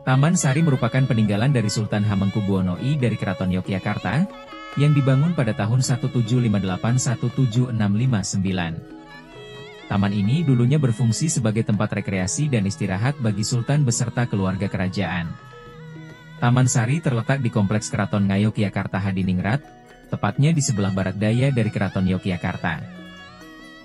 Taman Sari merupakan peninggalan dari Sultan Hamengkubuwono I dari Keraton Yogyakarta, yang dibangun pada tahun 1758-1769. Taman ini dulunya berfungsi sebagai tempat rekreasi dan istirahat bagi Sultan beserta keluarga kerajaan. Taman Sari terletak di Kompleks Keraton Ngayogyakarta Hadiningrat, tepatnya di sebelah barat daya dari Keraton Yogyakarta.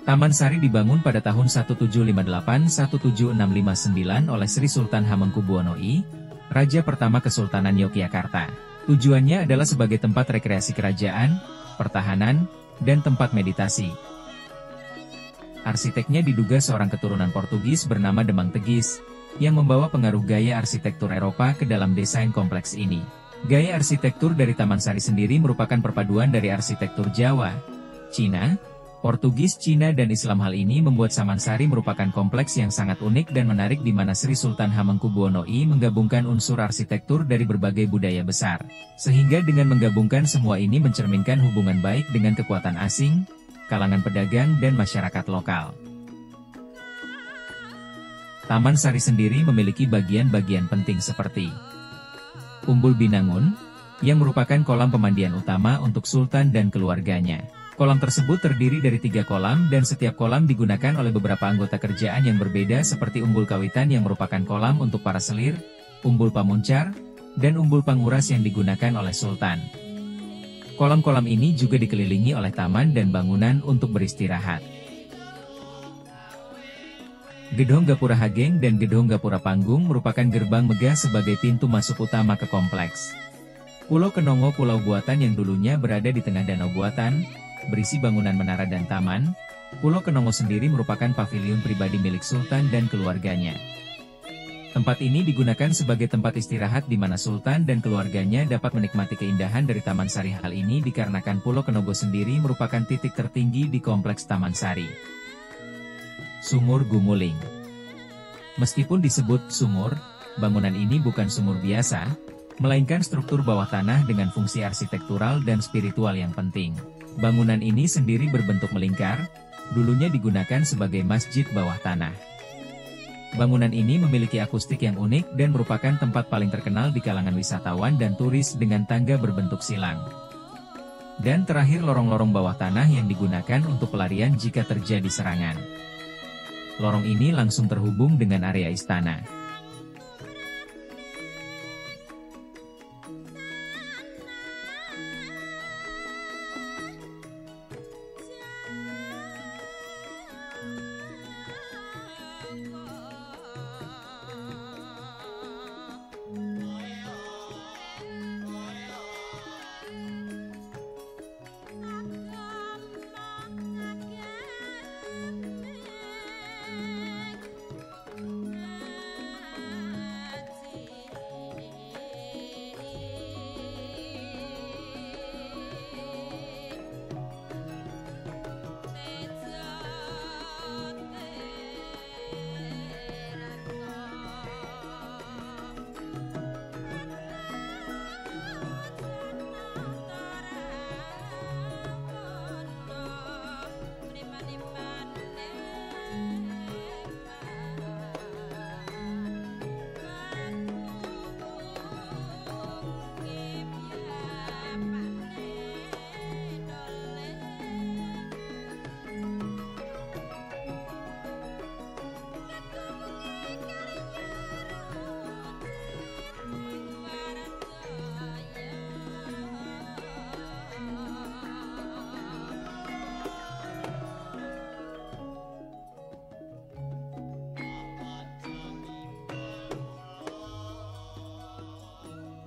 Taman Sari dibangun pada tahun 1758-1769 oleh Sri Sultan Hamengkubuwono I, Raja pertama Kesultanan Yogyakarta. Tujuannya adalah sebagai tempat rekreasi kerajaan, pertahanan, dan tempat meditasi. Arsiteknya diduga seorang keturunan Portugis bernama Demang Tegis, yang membawa pengaruh gaya arsitektur Eropa ke dalam desain kompleks ini. Gaya arsitektur dari Taman Sari sendiri merupakan perpaduan dari arsitektur Jawa, Cina, Portugis, Cina dan Islam. Hal ini membuat Taman Sari merupakan kompleks yang sangat unik dan menarik di mana Sri Sultan Hamengkubuwono I menggabungkan unsur arsitektur dari berbagai budaya besar. Sehingga dengan menggabungkan semua ini mencerminkan hubungan baik dengan kekuatan asing, kalangan pedagang dan masyarakat lokal. Taman Sari sendiri memiliki bagian-bagian penting seperti Umbul Binangun, yang merupakan kolam pemandian utama untuk Sultan dan keluarganya. Kolam tersebut terdiri dari 3 kolam dan setiap kolam digunakan oleh beberapa anggota kerjaan yang berbeda seperti Umbul Kawitan yang merupakan kolam untuk para selir, Umbul Pamuncar, dan Umbul Panguras yang digunakan oleh Sultan. Kolam-kolam ini juga dikelilingi oleh taman dan bangunan untuk beristirahat. Gedhong Gapura Hageng dan Gedhong Gapura Panggung merupakan gerbang megah sebagai pintu masuk utama ke kompleks. Pulau Kenongo pulau buatan yang dulunya berada di tengah danau buatan, berisi bangunan menara dan taman. Pulau Kenongo sendiri merupakan paviliun pribadi milik Sultan dan keluarganya. Tempat ini digunakan sebagai tempat istirahat di mana Sultan dan keluarganya dapat menikmati keindahan dari Taman Sari. Hal ini dikarenakan Pulau Kenongo sendiri merupakan titik tertinggi di kompleks Taman Sari. Sumur Gumuling. Meskipun disebut sumur, bangunan ini bukan sumur biasa, melainkan struktur bawah tanah dengan fungsi arsitektural dan spiritual yang penting. Bangunan ini sendiri berbentuk melingkar, dulunya digunakan sebagai masjid bawah tanah. Bangunan ini memiliki akustik yang unik dan merupakan tempat paling terkenal di kalangan wisatawan dan turis dengan tangga berbentuk silang. Dan terakhir lorong-lorong bawah tanah yang digunakan untuk pelarian jika terjadi serangan. Lorong ini langsung terhubung dengan area istana.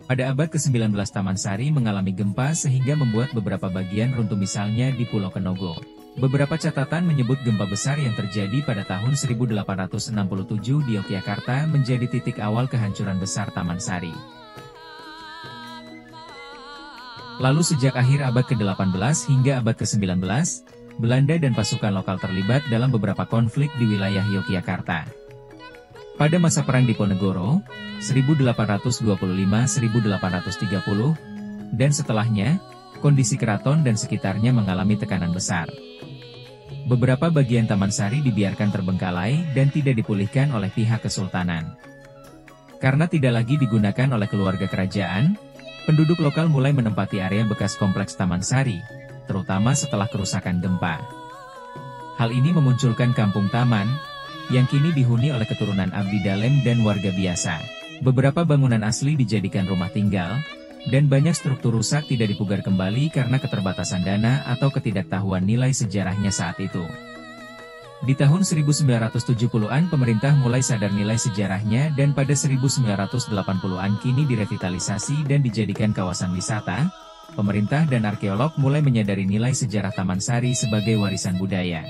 Pada abad ke-19 Taman Sari mengalami gempa sehingga membuat beberapa bagian runtuh misalnya di Pulau Kenogo. Beberapa catatan menyebut gempa besar yang terjadi pada tahun 1867 di Yogyakarta menjadi titik awal kehancuran besar Taman Sari. Lalu sejak akhir abad ke-18 hingga abad ke-19, Belanda dan pasukan lokal terlibat dalam beberapa konflik di wilayah Yogyakarta. Pada masa Perang Diponegoro, 1825-1830, dan setelahnya, kondisi keraton dan sekitarnya mengalami tekanan besar. Beberapa bagian Taman Sari dibiarkan terbengkalai dan tidak dipulihkan oleh pihak kesultanan. Karena tidak lagi digunakan oleh keluarga kerajaan, penduduk lokal mulai menempati area bekas kompleks Taman Sari, terutama setelah kerusakan gempa. Hal ini memunculkan Kampung Taman, yang kini dihuni oleh keturunan abdi dalem dan warga biasa. Beberapa bangunan asli dijadikan rumah tinggal, dan banyak struktur rusak tidak dipugar kembali karena keterbatasan dana atau ketidaktahuan nilai sejarahnya saat itu. Di tahun 1970-an pemerintah mulai sadar nilai sejarahnya dan pada 1980-an kini direvitalisasi dan dijadikan kawasan wisata. Pemerintah dan arkeolog mulai menyadari nilai sejarah Taman Sari sebagai warisan budaya.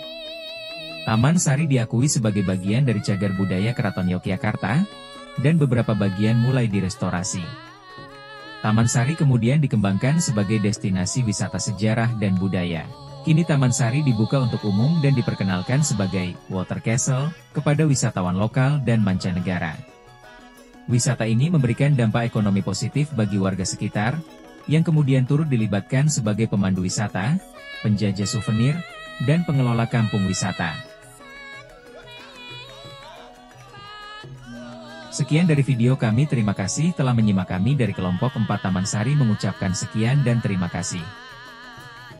Taman Sari diakui sebagai bagian dari cagar budaya Keraton Yogyakarta, dan beberapa bagian mulai direstorasi. Taman Sari kemudian dikembangkan sebagai destinasi wisata sejarah dan budaya. Kini Taman Sari dibuka untuk umum dan diperkenalkan sebagai Water Castle kepada wisatawan lokal dan mancanegara. Wisata ini memberikan dampak ekonomi positif bagi warga sekitar, yang kemudian turut dilibatkan sebagai pemandu wisata, penjajah souvenir, dan pengelola kampung wisata. Sekian dari video kami, terima kasih telah menyimak. Kami dari kelompok 4 Taman Sari mengucapkan sekian dan terima kasih.